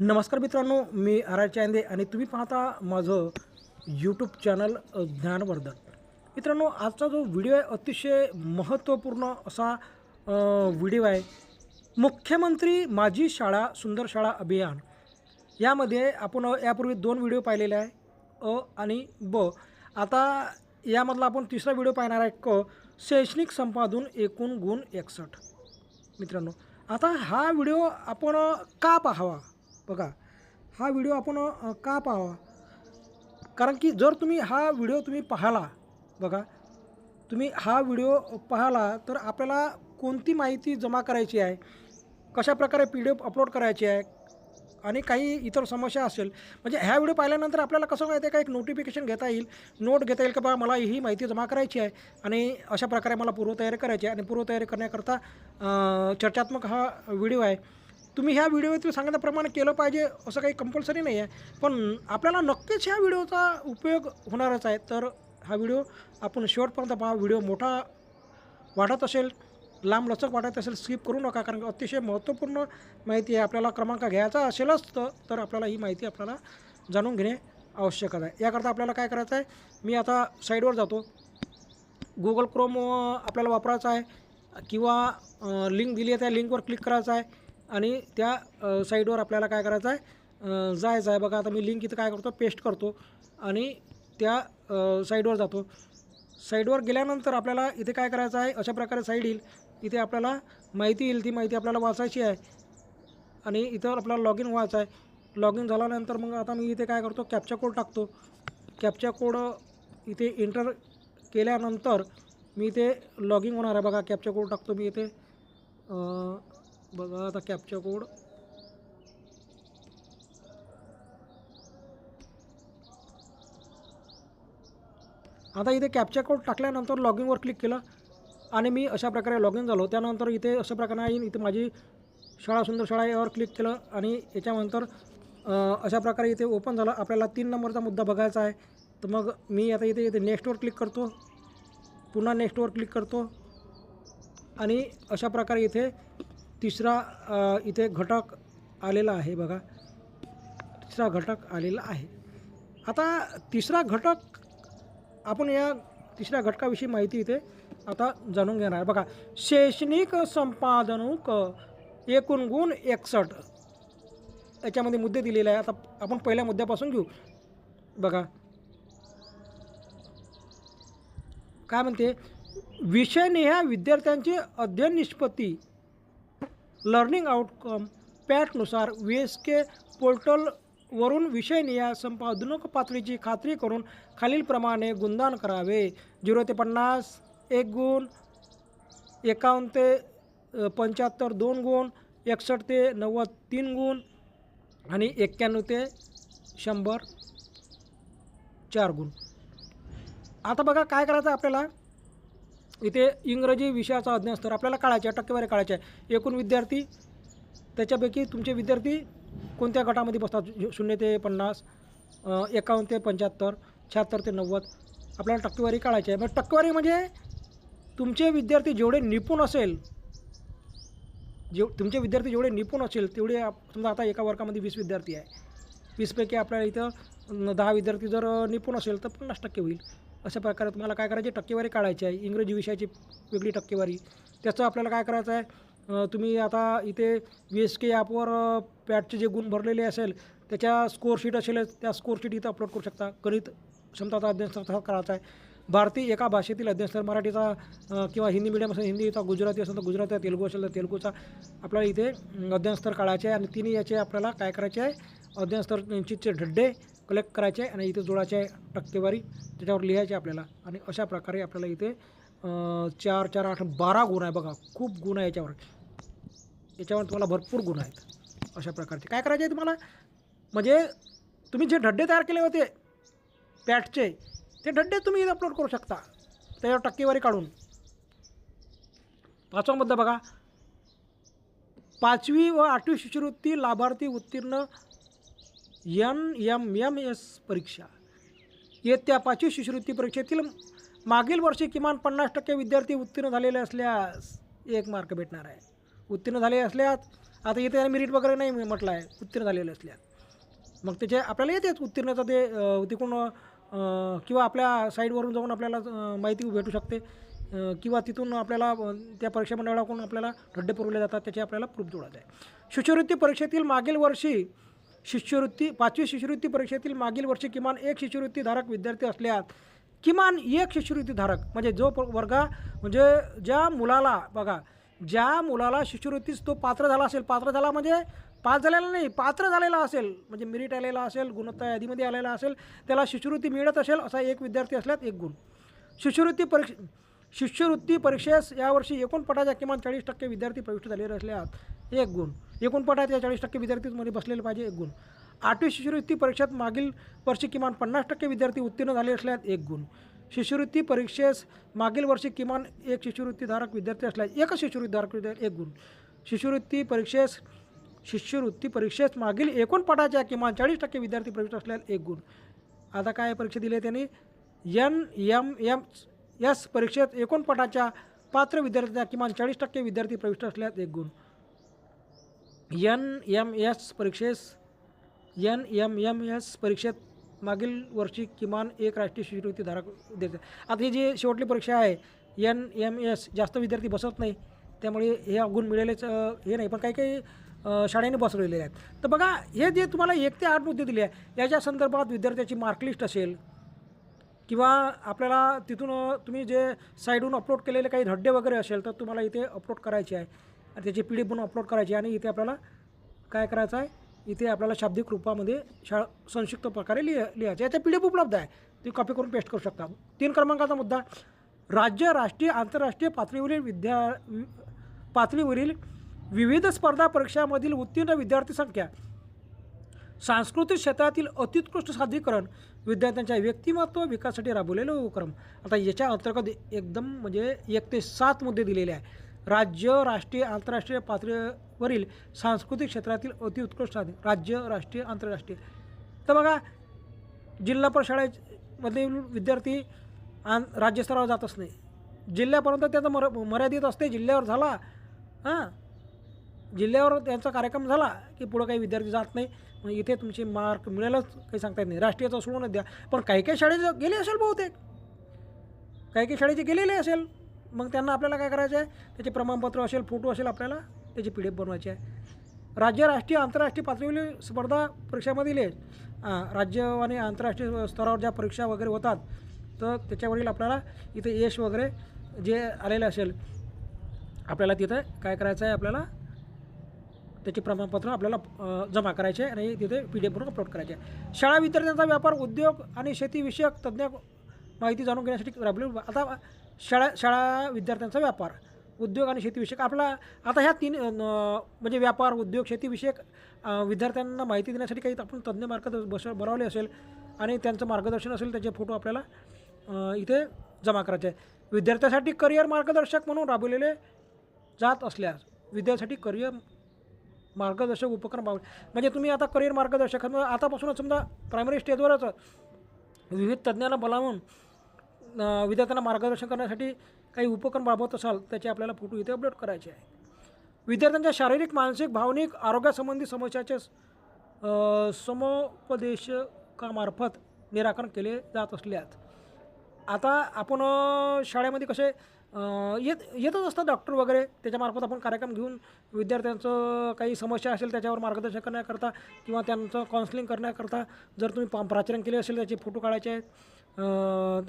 नमस्कार मित्रांनो, मी आर चांदे आणि तुम्ही पाहता माझं यूट्यूब चॅनल ज्ञानवर्धन. मित्रांनो, आजचा जो व्हिडिओ आहे अतिशय महत्त्वपूर्ण असा व्हिडिओ आहे. मुख्यमंत्री माझी शाळा सुंदर शाळा अभियान यामध्ये आपण यापूर्वी 2 व्हिडिओ पाहिलेले आहे, अ आणि ब. आता यामधला आपण तिसरा व्हिडिओ पाहणार आहे, क. शैक्षणिक संपादन एकूण गुण 61. मित्रांनो, आता हा व्हिडिओ आपण का पाहावा? बघा, हा व्हिडिओ आपण का पाहावा? कारण की जर तुम्ही हा व्हिडिओ पाहिला, बघा, तुम्ही हा व्हिडिओ पाहिला तर आपल्याला कोणती माहिती जमा करायची आहे, कशाप्रकारे PDF अपलोड करायची आहे आणि काही इतर समस्या असेल, म्हणजे ह्या व्हिडिओ पाहिल्यानंतर आपल्याला कसं माहिती आहे का, एक नोटिफिकेशन घेता येईल, नोट घेता येईल की बा मला ही माहिती जमा करायची आहे आणि अशा प्रकारे मला पूर्वतयारी करायची आहे. आणि पूर्वतयारी करण्याकरता चर्चात्मक हा व्हिडिओ आहे. तुम्ही ह्या व्हिडिओतील सांगितल्याप्रमाणे केलं पाहिजे असं काही कंपल्सरी नाही आहे, पण आपल्याला नक्कीच ह्या व्हिडिओचा उपयोग होणारच आहे. तर हा व्हिडिओ आपण शेवटपर्यंत पहा. व्हिडिओ मोठा वाटत असेल, लांबलचक वाटत असेल, स्किप करू नका, कारण अतिशय महत्त्वपूर्ण माहिती आहे. आपल्याला क्रमांक घ्यायचा असेलच तर आपल्याला ही माहिती आपल्याला जाणून घेणे आवश्यक आहे. याकरता आपल्याला काय करायचं आहे, मी आता साईडवर जातो. गुगल क्रोम आपल्याला वापरायचं आहे किंवा लिंक दिली आहे त्या लिंकवर क्लिक करायचं आहे आणि त्या साईटवर आपल्याला काय करायचं आहे, जायचं आहे. बघा, आता मी लिंक इथं काय करतो, पेस्ट करतो आणि त्या साईटवर जातो. साईटवर गेल्यानंतर आपल्याला इथे काय करायचं आहे, अशा प्रकारे साईट येईल. इथे आपल्याला माहिती येईल, ती माहिती आपल्याला वाचायची आहे आणि इथं आपल्याला लॉग इन व्हायचं आहे. लॉग इन झाल्यानंतर मग आता मी इथे काय करतो, कॅप्चा कोड टाकतो. कॅप्चा कोड इथे एंटर केल्यानंतर मी इथे लॉग इन होणार आहे. बघा, कॅप्चा कोड टाकतो मी इथे. बघा, आता कॅप्चा कोड आता इथे कॅप्चा कोड टाकल्यानंतर लॉग इनवर क्लिक केलं आणि मी अशा प्रकारे लॉग इन झालो. त्यानंतर इथे अशा प्रकारे येईल, इथे माझी शाळा सुंदर शाळा यावर क्लिक केलं आणि याच्यानंतर अशा प्रकारे इथे ओपन झालं. आपल्याला 3 नंबरचा मुद्दा बघायचा आहे. तर मग मी आता इथे नेक्स्टवर क्लिक करतो, पुन्हा नेक्स्टवर क्लिक करतो आणि अशा प्रकारे इथे तिसरा इथे घटक आलेला आहे. बघा, तिसरा घटक आलेला आहे. आता तिसरा घटक आपण या तिसऱ्या घटकाविषयी माहिती इथे आता जाणून घेणार आहे. बघा, शैक्षणिक संपादनूक एकूण गुण 61 याच्यामध्ये मुद्दे दिलेले आहे. आता आपण पहिल्या मुद्द्यापासून घेऊ. बघा काय म्हणते, विषयनिहाय विद्यार्थ्यांची अध्ययन निष्पत्ती लर्निंग आउटकम पॅटनुसार VSK पोर्टलवरून विषयनिहाय संपादनक पातळीची खात्री करून खालीलप्रमाणे गुणदान करावे. 0 ते 50 1 गुण, 51 ते 75 2 गुण, 61 ते 90 3 गुण आणि 91 ते 100 4 गुण. आता बघा काय करायचं आपल्याला, इथे इंग्रजी विषयाचा अध्ययन स्तर आपल्याला काढायचा आहे, टक्केवारी काढायची आहे. एकूण विद्यार्थी, त्याच्यापैकी तुमचे विद्यार्थी कोणत्या गटामध्ये बसतात, 0 ते 50, 51 ते 75, 76 ते 90 आपल्याला टक्केवारी काढायची आहे. मग टक्केवारी म्हणजे तुमचे विद्यार्थी जेवढे निपुण असेल, तुमचे विद्यार्थी जेवढे निपुण असेल तेवढे समजा आता एका वर्गामध्ये 20 विद्यार्थी आहे, 20पैकी आपल्याला इथं 10 विद्यार्थी जर निपुण असेल तर 50% होईल. अशा प्रकारे तुम्हाला काय करायचे, टक्केवारी काढायची आहे. इंग्रजी विषयाची वेगळी टक्केवारी, त्याचं आपल्याला काय करायचं आहे, तुम्ही आता इथे VSK ॲपवर पॅटचे जे गुण भरलेले असेल त्याच्या स्कोअरशीट असेल, त्या स्कोअरशीट इथं अपलोड करू शकता. गणित क्षमताचा अध्ययनस्तर करायचा आहे. भारतीय एका भाषेतील अध्ययनस्तर, मराठीचा किंवा हिंदी मीडियम असेल हिंदीचा, गुजराती असेल तर गुजराती, तेलुगू असेल तर तेलुगूचा आपल्याला इथे अध्ययनस्तर काढायचे आहे. आणि तिन्ही याचे आपल्याला काय करायचे आहे, अध्ययनस्तरचे ढड्डे कलेक्ट करायचे आहे आणि इथे जोडायचे आहे टक्केवारी, त्याच्यावर लिहायचे आपल्याला. आणि अशा प्रकारे आपल्याला इथे 4 4 8 12 गुण आहे. बघा, खूप गुण आहे याच्यावर तुम्हाला भरपूर गुण आहेत. अशा प्रकारचे काय करायचे आहे तुम्हाला, म्हणजे तुम्ही जे ढड्डे तयार केले होते पॅटचे, ते ढड्डे तुम्ही इथे अपलोड करू शकता त्याच्यावर टक्केवारी काढून. 5वा मुद्दा बघा, 5वी व 8वी शिष्यवृत्ती लाभार्थी उत्तीर्ण NMMS परीक्षा, इयत्ता 5वी शिष्यवृत्ती परीक्षेतील मागील वर्षी किमान 50% विद्यार्थी उत्तीर्ण झालेले असल्यास 1 मार्क भेटणार आहे. उत्तीर्ण झाले असल्यास आता इथे त्याने मेरिट वगैरे नाही म्हटलं आहे, उत्तीर्ण झालेले असल्या मग त्याचे आपल्याला येतेच उत्तीर्णता ते तिकडून किंवा आपल्या साईडवरून जाऊन आपल्याला माहिती भेटू शकते किंवा तिथून आपल्याला त्या परीक्षा मंडळाकडून आपल्याला रड्डे पुरवले जातात, त्याचे आपल्याला प्रूफ जोडायचं आहे. शिष्यवृत्ती परीक्षेतील मागील वर्षी पाचवी शिष्यवृत्ती परीक्षेतील मागील वर्षी किमान एक शिष्यवृत्तीधारक विद्यार्थी असल्यास किमान एक शिष्यवृत्तीधारक म्हणजे जो म्हणजे ज्या मुलाला बघा, ज्या मुलाला शिष्यवृत्तीस तो पात्र झाला असेल, पात्र झाला म्हणजे पास झालेला नाही, पात्र झालेला असेल म्हणजे मेरिट आलेला असेल, गुणवत्ता यादीमध्ये आलेला असेल, त्याला शिष्यवृत्ती मिळत असेल असा एक विद्यार्थी असल्यास एक गुण. शिष्यवृत्ती परीक्षेस यावर्षी एकूण पटाच्या किमान 40% विद्यार्थी प्रविष्ट झालेले असल्यास एक गुण. एकूण पटाच्या 40% विद्यार्थीमध्ये बसलेले पाहिजे, एक गुण. 8वी शिष्यवृत्ती परीक्षेत मागील वर्षी किमान 50% विद्यार्थी उत्तीर्ण झाले असल्यास एक गुण. शिष्यवृत्ती परीक्षेस मागील वर्षी किमान एक शिष्यवृत्तीधारक विद्यार्थी असल्यास एकच शिष्यवृत्तीधारक विद्यार्थी एक गुण. शिष्यवृत्ती परीक्षेस मागील एकूण पटाच्या किमान 40% विद्यार्थी प्रविष्ट असल्यास एक गुण. आता काय परीक्षा दिली आहे त्यांनी, NMMS परीक्षेत एकूण पटाच्या पात्र विद्यार्थ्यांच्या किमान 40% विद्यार्थी प्रविष्ट असल्यास एक गुण. NMMS परीक्षेत मागील वर्षी किमान एक राष्ट्रीय शिष्यवृत्तीधारक विद्यार्थी. आता ही जी शेवटली परीक्षा आहे NMS, जास्त विद्यार्थी बसत नाही, त्यामुळे हे गुण मिळालेच हे नाही, पण काही काही शाळेने बसवलेले आहेत. तर बघा, हे जे तुम्हाला 1 ते 8 मुद्दे दिले आहे याच्या संदर्भात विद्यार्थ्याची मार्कलिस्ट असेल किंवा आपल्याला तिथून तुम्ही जे साईडहून अपलोड केलेले काही धड्डे वगैरे असेल तर तुम्हाला इथे अपलोड करायचे आहे आणि त्याची PDF बनवून अपलोड करायची आणि इथे आपल्याला काय करायचं आहे, इथे आपल्याला शाब्दिक रूपामध्ये संक्षिप्त प्रकारे लिहायचं. याच्या PDF उपलब्ध आहे, ती कॉपी करून पेस्ट करू शकता. 3 क्रमांकाचा मुद्दा, राज्य, राष्ट्रीय, आंतरराष्ट्रीय पातळीवरील विविध स्पर्धा परीक्षांमधील उत्तीर्ण विद्यार्थी संख्या, सांस्कृतिक क्षेत्रातील अत्युत्कृष्ट सादरीकरण, विद्यार्थ्यांच्या व्यक्तिमत्व विकासासाठी राबवलेले उपक्रम. आता याच्या अंतर्गत एकदम म्हणजे 1 ते 7 मुद्दे दिलेले आहे. राज्य, राष्ट्रीय, आंतरराष्ट्रीय पातळीवरील सांस्कृतिक क्षेत्रातील अतिउत्कृष्ट राज्य, राष्ट्रीय, आंतरराष्ट्रीय. तर बघा, जिल्हा परिषदेमधले विद्यार्थी राज्यस्तरावर जातच नाही, जिल्ह्यापर्यंत त्याचं मर्यादित असते. जिल्ह्यावर झाला जिल्ह्यावर त्यांचा कार्यक्रम झाला की पुढं काही विद्यार्थी जात नाही, मग इथे तुमचे मार्क मिळालंच काही सांगता येत नाही. राष्ट्रीयचा सोडूनच द्या, पण काही काही शाळेचे गेले असेल बहुतेक, काही काही शाळेचे गेलेले असेल, मग त्यांना आपल्याला काय करायचं आहे, त्याचे प्रमाणपत्र असेल, फोटो असेल, आपल्याला त्याची PDF बनवायची आहे. राज्य, राष्ट्रीय, आंतरराष्ट्रीय पातळीवरील स्पर्धा परीक्षामधील राज्य आणि आंतरराष्ट्रीय स्तरावर ज्या परीक्षा वगैरे होतात तर त्याच्यावरील आपल्याला इथे यश वगैरे जे आलेलं असेल आपल्याला तिथं काय करायचं आहे, आपल्याला त्याचे प्रमाणपत्र आपल्याला जमा करायचे आहे आणि तिथे PDF बनवून अपलोड करायचे आहे. शाळा विद्यार्थ्यांचा व्यापार, उद्योग आणि शेतीविषयक तज्ज्ञ माहिती जाणून घेण्यासाठी राबवले. आता शाळा विद्यार्थ्यांचा व्यापार, उद्योग आणि शेतीविषयक आपला आता ह्या 3 म्हणजे व्यापार, उद्योग, शेतीविषयक विद्यार्थ्यांना माहिती देण्यासाठी काही आपण तज्ज्ञ बनवले असेल आणि त्यांचं मार्गदर्शन असेल, त्याचे फोटो आपल्याला इथे जमा करायचे आहे. विद्यार्थ्यासाठी करिअर मार्गदर्शक म्हणून राबवलेले जात असल्यास विद्यार्थ्यासाठी करिअर मार्गदर्शक उपक्रम म्हणजे तुम्ही आता करिअर मार्गदर्शक आतापासूनच समजा प्रायमरी स्टेजवरच विविध तज्ज्ञांना बोलावून विद्यार्थ्यांना मार्गदर्शन करण्यासाठी काही उपक्रम राबवत असाल त्याचे आपल्याला फोटो इथे अपलोड करायचे आहे. विद्यार्थ्यांच्या शारीरिक, मानसिक, भावनिक आरोग्यासंबंधी समस्याचे समुपदेशकामार्फत निराकरण केले जात असल्यास आता आपण शाळेमध्ये कसे येतच असतात डॉक्टर वगैरे, त्याच्यामार्फत आपण कार्यक्रम घेऊन विद्यार्थ्यांचं काही समस्या असेल त्याच्यावर मार्गदर्शन करण्याकरता किंवा त्यांचं काउन्सिलिंग करण्याकरता जर तुम्ही प्राचारण केले असेल त्याचे फोटो काढायचे आहेत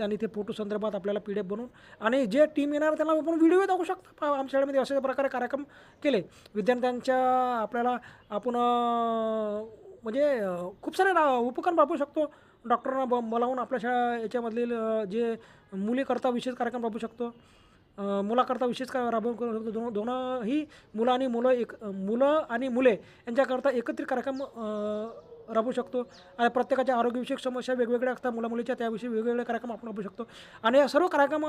आणि ते फोटो संदर्भात आपल्याला PDF बनवून आणि जे टीम येणार त्यांना आपण व्हिडिओ दाखवू शकतो. आमच्या शाळेमध्ये अशा प्रकारे कार्यक्रम केले विद्यार्थ्यांच्या आपल्याला आपण म्हणजे खूप सारे उपक्रम राबवू शकतो. डॉक्टरांना बोलावून आपल्या शाळा याच्यामधील जे मुलीकरता विशेष कार्यक्रम राबवू शकतो, मुलाकरता विशेष राबवून करू शकतो. दोनही मुलं आणि मुले यांच्याकरता एकत्रित कार्यक्रम राबवू शकतो आणि प्रत्येकाच्या आरोग्यविषयक समस्या वेगवेगळ्या असतात मुला-मुलीच्या, त्याविषयी वेगवेगळे कार्यक्रम आपण राबवू शकतो आणि या सर्व कार्यक्रम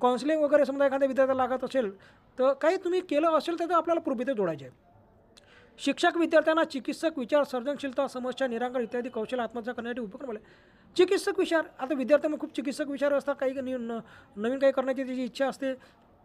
काउन्सिलिंग वगैरे समजा एखाद्या विद्यार्थ्याला लागत असेल तर काही तुम्ही केलं असेल तर आपल्याला प्रूफ इथे जोडायचे आहे. शिक्षक विद्यार्थ्यांना चिकित्सक विचार, सर्जनशीलता, समस्या निराकरण इत्यादी कौशल्य आत्मसात करण्यासाठी उपक्रम आले. चिकित्सक विचार, आता विद्यार्थ्यांना खूप चिकित्सक विचार असतात, काही नवीन काही करण्याची त्याची इच्छा असते,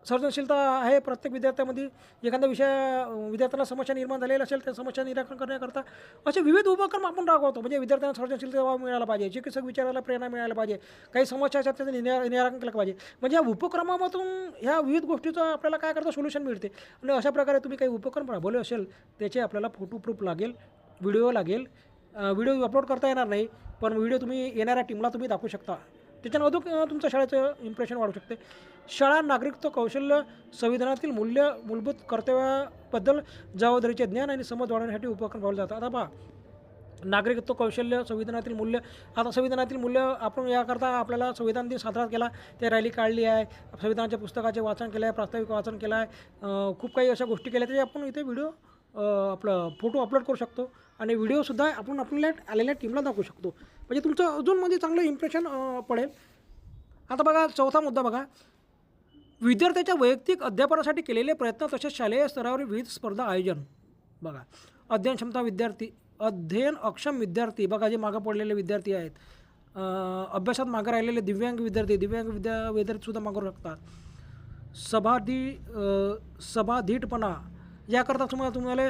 सर्जनशीलता आहे प्रत्येक विद्यार्थ्यामध्ये. एखादा विद्यार्थ्यांना समस्या निर्माण झालेली असेल त्या समस्या निराकरण करण्याकरता असे विविध उपक्रम आपण राबवतो. म्हणजे विद्यार्थ्यांना सर्जनशीलता मिळायला पाहिजे, चिकित्सक विचारायला प्रेरणा मिळायला पाहिजे, काही समस्या असतात त्याचं निराकरण केलं पाहिजे. म्हणजे या उपक्रमामधून ह्या विविध गोष्टीचं आपल्याला काय करतं सोल्युशन मिळते. आणि अशा प्रकारे तुम्ही काही उपक्रम राबवले असेल त्याचे आपल्याला फोटो प्रूफ लागेल, व्हिडिओ लागेल. व्हिडिओ अपलोड करता येणार नाही, पण व्हिडिओ तुम्ही येणाऱ्या टीमला तुम्ही दाखवू शकता. त्याच्यानं अजून तुमच्या शाळेचं इम्प्रेशन वाढू शकते. शाळा नागरिकत्व कौशल्य संविधानातील मूलभूत कर्तव्याबद्दल जबाबदारीचे ज्ञान आणि समज वाढवण्यासाठी उपक्रम राबवले जातात. आता पहा, नागरिकत्व कौशल्य संविधानातील मूल्य. आता संविधानातील मूल्य आपण याकरता आपल्याला संविधान दिन साजरा केला, ते रॅली काढली आहे, संविधानाच्या पुस्तकाचे वाचन केलं आहे, प्रास्ताविक वाचन केलं आहे, खूप काही अशा गोष्टी केल्या त्याचे आपण इथे व्हिडिओ आपलं फोटो अपलोड करू शकतो आणि व्हिडिओसुद्धा आपण आपल्याला आलेल्या टीमला दाखवू शकतो. म्हणजे तुमचं अजून म्हणजे चांगलं इम्प्रेशन पडेल. आता बघा, चौथा मुद्दा बघा, विद्यार्थ्याच्या वैयक्तिक अध्यापनासाठी केलेले प्रयत्न तसेच शालेय स्तरावर विविध स्पर्धा आयोजन. बघा, अध्ययन अक्षम विद्यार्थी बघा, जे मागं पडलेले विद्यार्थी आहेत, अभ्यासात मागं राहिलेले दिव्यांग विद्यार्थीसुद्धा मागू शकतात. सभाधीटपणा याकरता तुम्हाला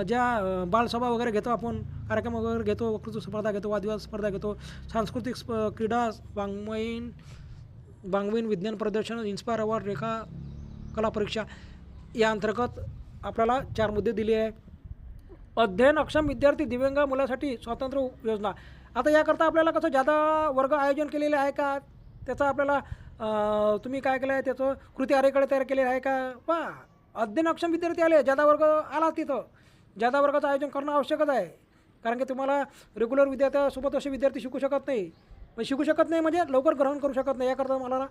ज्या बालसभा वगैरे घेतो आपण, कार्यक्रम वगैरे घेतो, वक्तृत्व स्पर्धा घेतो, वादविवाद स्पर्धा घेतो, सांस्कृतिक क्रीडा, वाङ्मयीन विज्ञान प्रदर्शन, इन्स्पायर अवॉर्ड, रेखा कला परीक्षा या अंतर्गत आपल्याला 4 मुद्दे दिले आहे. अध्ययन अक्षम विद्यार्थी दिव्यांग मुलासाठी स्वातंत्र्य योजना. आता याकरता आपल्याला कसं जादा वर्ग आयोजन केलेले आहे का, त्याचा आपल्याला तुम्ही काय केलं आहे त्याचं कृती आराखडे तयार केले आहे का. पहा, अध्ययन अक्षम विद्यार्थी आले, जादा वर्ग आला, तिथं जादा वर्गाचं आयोजन करणं आवश्यकच आहे. कारण की तुम्हाला रेग्युलर विद्यार्थ्यासोबत असे विद्यार्थी शिकू शकत नाही म्हणजे लवकर ग्रहण करू शकत नाही. याकरता मला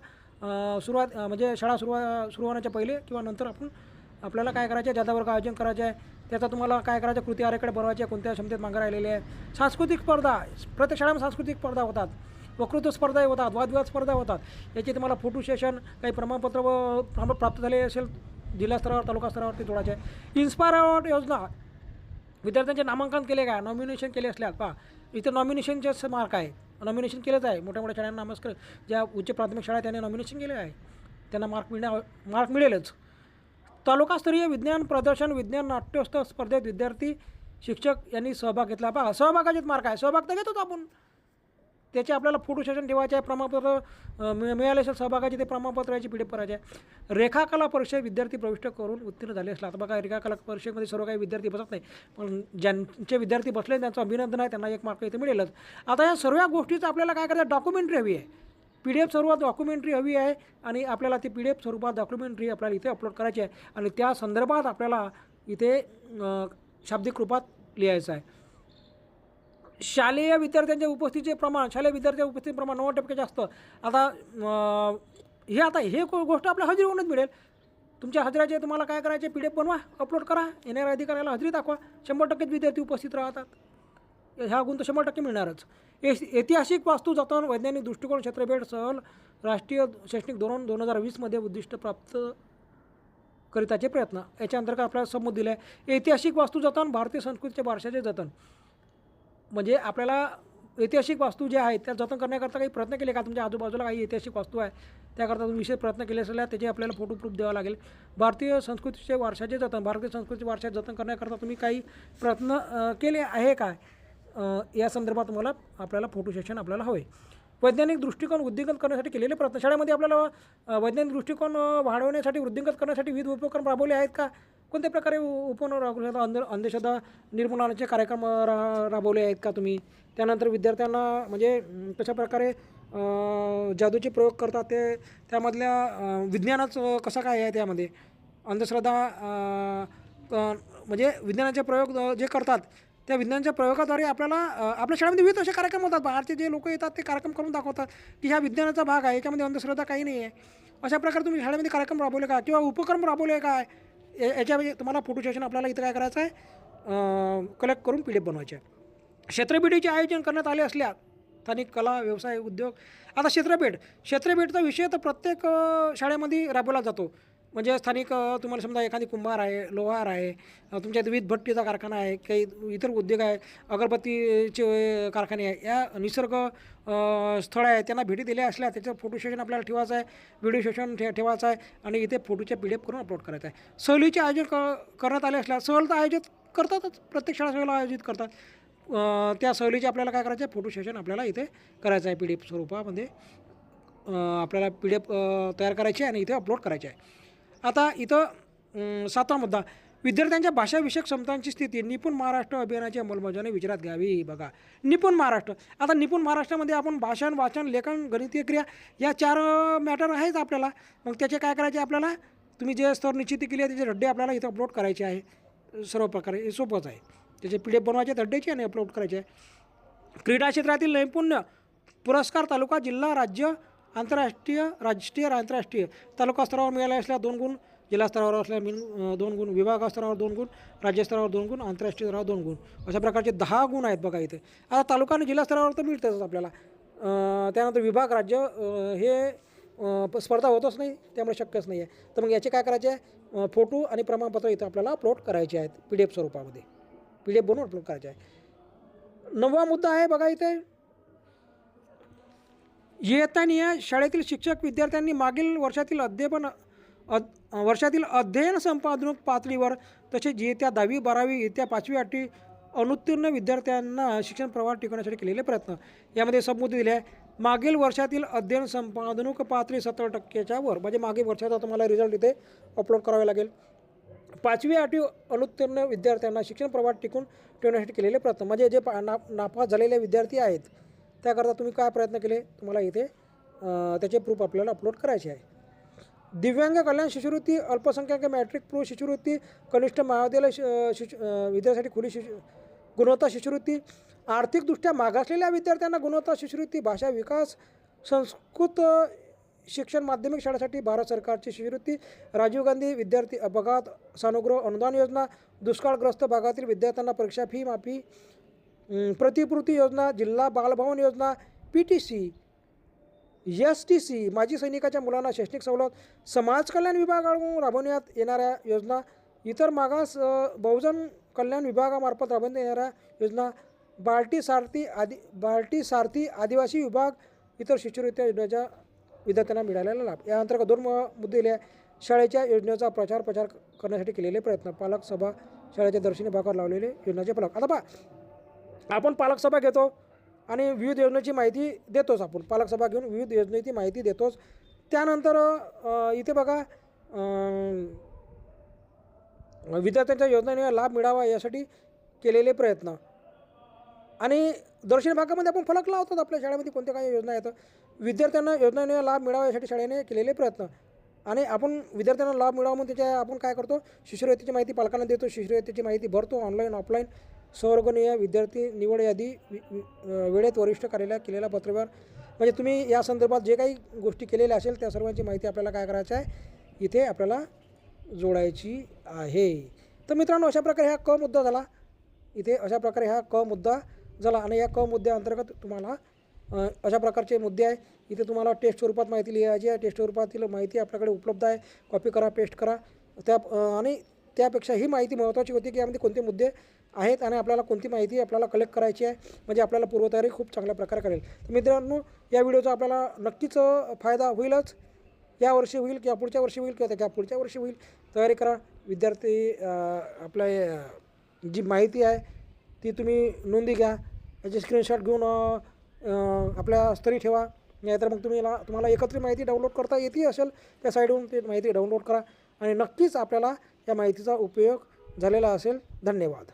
म्हणजे शाळा सुरू होण्याच्या पहिले किंवा नंतर आपल्याला काय करायचं आहे, जादा वर्ग आयोजन करायचे आहे. त्याचा तुम्हाला काय करायचं, कृती आराखडे बनवायचे, कोणत्या क्षमतेत मागं राहिलेले आहे. सांस्कृतिक स्पर्धा, प्रत्येक शाळेमध्ये सांस्कृतिक स्पर्धा होतात, वक्तृत्व स्पर्धा होतात, वादविवाद स्पर्धा होतात. याची तुम्हाला फोटो सेशन, काही प्रमाणपत्र प्राप्त झाले असेल जिल्हा स्तरावर, तालुका स्तरावरती जोडायचे आहे. इन्स्पायर अवॉर्ड योजना, विद्यार्थ्यांचे नामांकन केले का, नॉमिनेशन केले असल्यास पहा, इथं नॉमिनेशनचेच मार्क आहे, नॉमिनेशन केलंच आहे. मोठ्या शाळांना नमस्कार, ज्या उच्च प्राथमिक शाळा त्यांनी नॉमिनेशन केले आहे, त्यांना मार्क मिळेलच. तालुकास्तरीय विज्ञान प्रदर्शन, विज्ञान नाट्योत्सव स्पर्धेत विद्यार्थी शिक्षक यांनी सहभाग घेतला. पहा, सहभागाचेच मार्क आहे, सहभाग तर घेतोच आपण. त्याचे आपल्याला फोटो सेशन ठेवायचे आहे, प्रमाणपत्र मिळाले असेल सहभागाचे, ते प्रमाणपत्र याची PDF करायचे आहे. रेखा कला परीक्षेत विद्यार्थी प्रविष्ट करून उत्तीर्ण झाले असला. आता बघा, रेखा कला परीक्षेमध्ये सर्व काही विद्यार्थी बसत नाही, पण ज्यांचे विद्यार्थी बसले त्यांचं अभिनंदन आहे, त्यांना 1 मार्क इथे मिळेलच. आता या सर्व गोष्टीचं आपल्याला काय करायचं, डॉक्युमेंटरी हवी आहे, PDF स्वरूपात डॉक्युमेंटरी हवी आहे आणि आपल्याला ती PDF स्वरूपात डॉक्युमेंटरी आपल्याला इथे अपलोड करायची आहे आणि त्या संदर्भात आपल्याला इथे शाब्दिक रूपात लिहायचं आहे. शालेय विद्यार्थ्यांच्या उपस्थितीचे प्रमाण, 90% जास्त. आता हे गोष्ट आपल्या हजेरीवरूनच मिळेल. तुमच्या हजेराचे तुम्हाला काय करायचे, PDF बनवा, अपलोड करा, येणाऱ्या अधिकाऱ्याला हजेरी दाखवा. 100% विद्यार्थी उपस्थित राहतात, ह्या गुण तर 100% मिळणारच. ऐतिहासिक वास्तू जतन, वैज्ञानिक दृष्टिकोन, क्षेत्रभेट, सहल, राष्ट्रीय शैक्षणिक धोरण 2020मध्ये उद्दिष्ट प्राप्त करिताचे प्रयत्न, याच्या अंतर्गत आपल्याला समूह दिले आहे. ऐतिहासिक वास्तू जतन, भारतीय संस्कृतीच्या वारशाचे जतन. म्हणजे आपल्याला ऐतिहासिक वास्तू ज्या आहेत त्या जतन करण्याकरता काही प्रयत्न केले का, तुमच्या आजूबाजूला काही ऐतिहासिक वास्तू आहे त्याकरता तुम्ही विशेष प्रयत्न केले असेल, त्याचे आपल्याला फोटो प्रूफ द्यावा लागेल. भारतीय संस्कृतीचे वारशाचे जतन, भारतीय संस्कृती वारशाचे जतन करण्याकरता तुम्ही काही प्रयत्न केले आहे काय, या संदर्भात आपल्याला फोटो सेशन आपल्याला हवे. वैज्ञानिक दृष्टिकोन वृद्धिंगत करण्यासाठी केलेले प्रयत्न, शाळेमध्ये आपल्याला वैज्ञानिक दृष्टिकोन वाढवण्यासाठी, वृद्धिंगत करण्यासाठी विविध उपक्रम राबवले आहेत का, कोणत्या प्रकारे उपक्रम राबवले, अंधश्रद्धा निर्मूलनाचे कार्यक्रम राबवले आहेत का तुम्ही. त्यानंतर विद्यार्थ्यांना म्हणजे कशा प्रकारे जादूचे प्रयोग करतात ते, त्यामधल्या विज्ञानाचं कसं काय आहे, त्यामध्ये अंधश्रद्धा म्हणजे विज्ञानाचे प्रयोग जे करतात त्या विज्ञानाच्या प्रयोगाद्वारे आपल्याला आपल्या शाळेमध्ये विविध असे कार्यक्रम होतात. बाहेरचे जे लोक येतात ते कार्यक्रम करून दाखवतात की ह्या विज्ञानाचा भाग आहे, याच्यामध्ये अंधश्रद्धा काही नाही आहे. अशा प्रकारे तुम्ही शाळेमध्ये कार्यक्रम राबवले का किंवा उपक्रम राबवले काय, याच्यामध्ये तुम्हाला फोटो सेशन आपल्याला इथं काय करायचं आहे, कलेक्ट करून PDF बनवायचे आहे. क्षेत्रभेटीचे आयोजन करण्यात आले असल्यास स्थानिक कला, व्यवसाय, उद्योग. आता क्षेत्रभेटचा विषय तर प्रत्येक शाळेमध्ये राबवला जातो. म्हणजे स्थानिक तुम्हाला समजा एखादी कुंभार आहे, लोहार आहे, तुमच्या इथे वीज भट्टीचा कारखाना आहे, काही इतर उद्योग आहे, अगरबत्तीचे कारखाने आहे, या निसर्ग स्थळ आहे त्यांना भेटी दिल्या असल्या त्याचं फोटो सेशन आपल्याला ठेवायचं आहे, व्हिडिओ सेशन ठेवायचं आहे आणि इथे फोटोचे PDF करून अपलोड करायचं आहे. सहलीचे आयोजन करण्यात आले असल्या सहल तर आयोजित करतातच, प्रत्येक शाळा सहल आयोजित करतात. त्या सहलीचे आपल्याला काय करायचं आहे, फोटो सेशन आपल्याला इथे करायचं आहे PDF स्वरूपामध्ये. आपल्याला PDF तयार करायची आहे आणि इथे अपलोड करायचे आहे. आता इथं 7वा मुद्दा, विद्यार्थ्यांच्या भाषाविषयक क्षमतांची स्थिती निपुण महाराष्ट्र अभियानाची अंमलबजावणी विचारात घ्यावी. बघा, निपुण महाराष्ट्र. आता निपुण महाराष्ट्रामध्ये आपण भाषण, वाचन, लेखन, गणितीय क्रिया या 4 मॅटर आहेच आपल्याला. मग त्याचे काय करायचे आपल्याला, तुम्ही जे स्तर निश्चिती केली आहे त्याचे धड्डे आपल्याला इथं अपलोड करायचे आहे. सर्व प्रकारे हे सोपंच आहे. त्याचे PDF बनवायचे धड्डेचे आणि अपलोड करायचे आहे. क्रीडा क्षेत्रातील नैपुण्य पुरस्कार तालुका, जिल्हा, राज्य, आंतरराष्ट्रीय, राष्ट्रीय, आंतरराष्ट्रीय. तालुका स्तरावर मिळाले असल्या 2 गुण, जिल्हा स्तरावर असल्या 2 गुण, विभाग स्तरावर 2 गुण, राज्य स्तरावर 2 गुण, आंतरराष्ट्रीय स्तरावर 2 गुण, अशा प्रकारचे 10 गुण आहेत बघा इथे. आता तालुका आणि जिल्हा स्तरावर तर मिळतंच आपल्याला. त्यानंतर विभाग, राज्य हे स्पर्धा होतच नाही, त्यामुळे शक्यच नाही आहे. तर मग याचे काय करायचे आहे, फोटो आणि प्रमाणपत्र इथं आपल्याला अपलोड करायचे आहेत PDF स्वरूपामध्ये. PDF बनवून अपलोड करायचे आहे. 9वा मुद्दा आहे बघा इथे, इयत्ता शाळेतील शिक्षक विद्यार्थ्यांनी मागील वर्षातील अध्ययन संपादन पातळीवर तसेच इयत्ता 10वी 12वी इयत्ता 5वी 8वी अनुत्तीर्ण विद्यार्थ्यांना शिक्षण प्रवाह टिकवण्यासाठी केलेले प्रयत्न. यामध्ये सबमुद्दे दिले आहे. मागील वर्षातील अध्ययन संपादनूक पातळी 70%च्या वर, म्हणजे मागील वर्षाचा तुम्हाला रिझल्ट इथे अपलोड करावे लागेल. 5वी 8वी अनुत्तीर्ण विद्यार्थ्यांना शिक्षण प्रवाह टिकून ठेवण्यासाठी केलेले प्रयत्न, म्हणजे जे नापास झालेले विद्यार्थी आहेत त्याकरता तुम्ही काय प्रयत्न केले, तुम्हाला इथे त्याचे प्रूफ आपल्याला अपलोड करायचे आहे. दिव्यांग कल्याण शिष्यवृत्ती, अल्पसंख्याक मॅट्रिक पूर्व शिष्यवृत्ती, कनिष्ठ महाविद्यालय विद्यार्थ्यासाठी खुली गुणवत्ता शिष्यवृत्ती, आर्थिकदृष्ट्या मागासलेल्या विद्यार्थ्यांना गुणवत्ता शिष्यवृत्ती, भाषा विकास, संस्कृत शिक्षण माध्यमिक शाळेसाठी भारत सरकारची शिष्यवृत्ती, राजीव गांधी विद्यार्थी अपघात सानुग्रह अनुदान योजना, दुष्काळग्रस्त भागातील विद्यार्थ्यांना परीक्षा फी माफी, प्रतिपूर्ती योजना, जिल्हा बालभवन योजना, PTC, STC, माजी सैनिकाच्या मुलांना शैक्षणिक सवलत, समाज कल्याण विभागाकडून राबवण्यात येणाऱ्या योजना, इतर मागास बहुजन कल्याण विभागामार्फत राबवण्यात येणाऱ्या योजना, बार्टी सारथी आदिवासी विभाग, इतर शिष्यवृत्त्या योजनेच्या विद्यार्थ्यांना मिळालेला लाभ. या अंतर्गत 2 मुद्दे दिले आहे. शाळेच्या योजनेचा प्रचार करण्यासाठी केलेले प्रयत्न, पालक सभा, शाळेच्या दर्शनी भागावर लावलेले योजनेचे फलक. आता आपण पालक सभा घेतो आणि विविध योजनेची माहिती देतोच. आपण पालक सभा घेऊन विविध योजनेची माहिती देतोच. त्यानंतर इथे बघा, विद्यार्थ्यांच्या योजनेने लाभ मिळावा यासाठी केलेले प्रयत्न आणि दर्शनी भागामध्ये आपण फलक लावतो आपल्या शाळेमध्ये कोणत्या काही योजना आहेत. विद्यार्थ्यांना योजनेने लाभ मिळावा यासाठी शाळेने केलेले प्रयत्न आणि आपण विद्यार्थ्यांना लाभ मिळावा म्हणून त्याच्या आपण काय करतो, शिष्यवृत्तीची माहिती पालकांना देतो, शिष्यवृत्तीची माहिती भरतो ऑनलाईन ऑफलाईन. संवर्गनीय विद्यार्थी निवड यादी वेळेत वरिष्ठ कार्यालयात केलेला पत्रव्यवहार, म्हणजे तुम्ही या संदर्भात जे काही गोष्टी केलेल्या असेल त्या सर्वांची माहिती आपल्याला काय करायचं आहे, इथे आपल्याला जोडायची आहे. तर मित्रांनो, अशा प्रकारे हा क मुद्दा झाला. इथे अशा प्रकारे हा क मुद्दा झाला आणि या क मुद्द्याअंतर्गत तुम्हाला अशा प्रकारचे मुद्दे आहे. इथे तुम्हाला टेस्ट स्वरूपात माहिती लिहायची आहे. टेस्ट स्वरूपातील माहिती आपल्याकडे उपलब्ध आहे. कॉपी करा, पेस्ट करा. आणि त्यापेक्षा ही माहिती महत्त्वाची होती की यामध्ये कोणते मुद्दे आहेत आणि आपल्याला कोणती माहिती आपल्याला कलेक्ट करायची आहे, म्हणजे आपल्याला पूर्वतयारी खूप चांगल्या प्रकारे करेल. तर मित्रांनो, या व्हिडिओचा आपल्याला नक्कीच फायदा होईलच. यावर्षी होईल किंवा पुढच्या वर्षी होईल किंवा त्याच्या पुढच्या वर्षी होईल. तयारी करा. विद्यार्थी आपल्या जी माहिती आहे ती तुम्ही नोंदी घ्या. याचे स्क्रीनशॉट घेऊन आपल्या स्तरी ठेवा. नाहीतर मग तुम्हाला एकत्रित माहिती डाउनलोड करता येते असेल त्या साईडहून ते माहिती डाउनलोड करा आणि नक्कीच आपल्याला या माहितीचा उपयोग झालेला असेल. धन्यवाद.